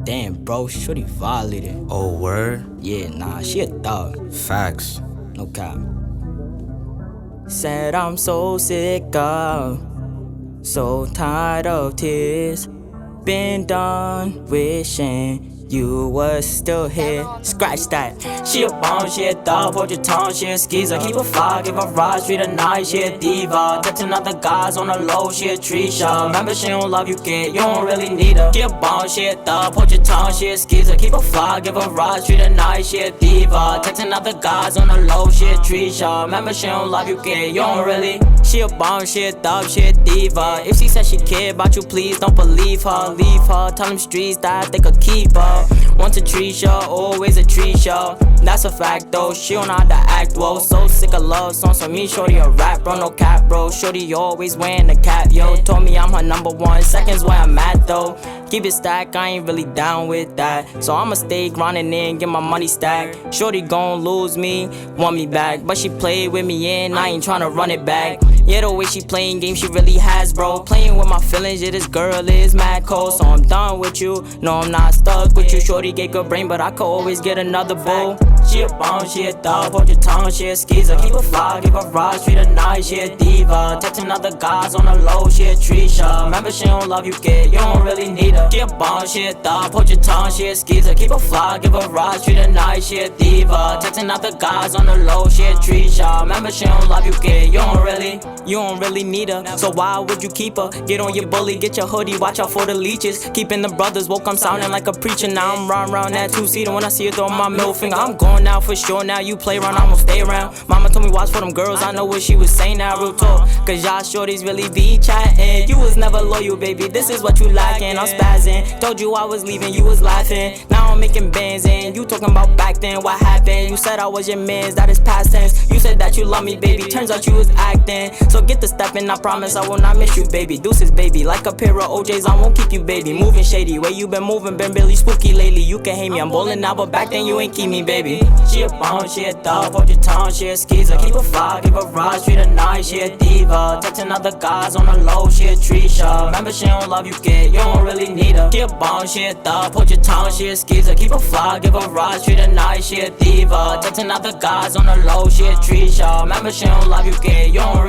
Damn, bro, shorty violated. Oh, word? Yeah, nah, she a thug. Facts. No cap. Said I'm so sick of, so tired of tears. Been done wishing you was still here. Scratch that. She a bomb, she a thug, hold your tongue, she a skeezer. Keep a fire, give a rise, treat her nice, she a diva. Touching other guys on the low, she a tree shot. Remember she don't love you, kid, you don't really need her. She a bomb, she a thug, hold your tongue, she a skeezer. Keep a fire, give a rise, treat her nice, she a diva. Touching other guys on the low, she a tree shot. Remember she don't love you, kid, you don't really. She a bomb, she a thug, she a diva. If she said she cared about you, please don't believe her. Leave her, tell them streets that they could keep her. Once a tree show, always a tree show. That's a fact though, she don't know how to act well. So sick of love songs for me, shorty a rap, bro, no cap, bro. Shorty always wearing the cap, yo. Told me I'm her number one, seconds where I'm at though. Keep it stacked, I ain't really down with that. So I'ma stay grinding in, get my money stacked. Shorty gon' lose me, want me back. But she played with me and I ain't tryna run it back. Yeah, the way she playing games, she really has, bro. Playing with my feelings, yeah, this girl is mad cold. So I'm done with you, no, I'm not stuck with you. Shorty get good brain, but I could always get another boo. She a bomb, she a thug, hold your tongue, she a skeezer. Keep a fly, give a rise, treat her nice, she a diva. Touching other guys on the low, she a tree shot. Remember she don't love you, kid, you don't really need her. She a bomb, she a thug, hold your tongue, she a skeezer. Keep a fly, give a rise, treat her nice, she a diva. Touching other guys on the low, she a tree shot. Remember she don't love you, kid, you don't really need her. So why would you keep her? Get on your bully, get your hoodie, watch out for the leeches. Keeping the brothers woke, I'm sounding like a preacher. Now I'm round that two-seater. When I see you throw my middle finger, I'm going out for sure. Now you play around, I'ma stay around. Mama told me watch for them girls, I know what she was saying now, real talk. Cause y'all shorties really be chatting. You was never loyal, baby, this is what you lacking. I'm spazzing, told you I was leaving, you was laughing. Now I'm making bands and you talking about back then, what happened? You said I was your mans, that is past tense. You said that you love me, baby, turns out you was acting. So get the step in, I promise I will not miss you, baby. Deuces, baby, like a pair of OJs, I won't keep you, baby. Moving shady, way you been moving, been really spooky lately. You can hate me, I'm bowling now, but back then you ain't keep me, baby. She a bomb, she a thug, hold your tongue, she a skeezer. Keep a fly, give a rise, treat her nice, she a diva. Touching other guys on the low, she a tree shot. Remember she don't love you, kid, you don't really need her. She a bomb, she a thug, hold your tongue, she a skeezer. Keep a fly, give a rise, treat her nice, she a diva. Touching other guys on the low, she a tree shot. Remember she don't love you, kid, you don't really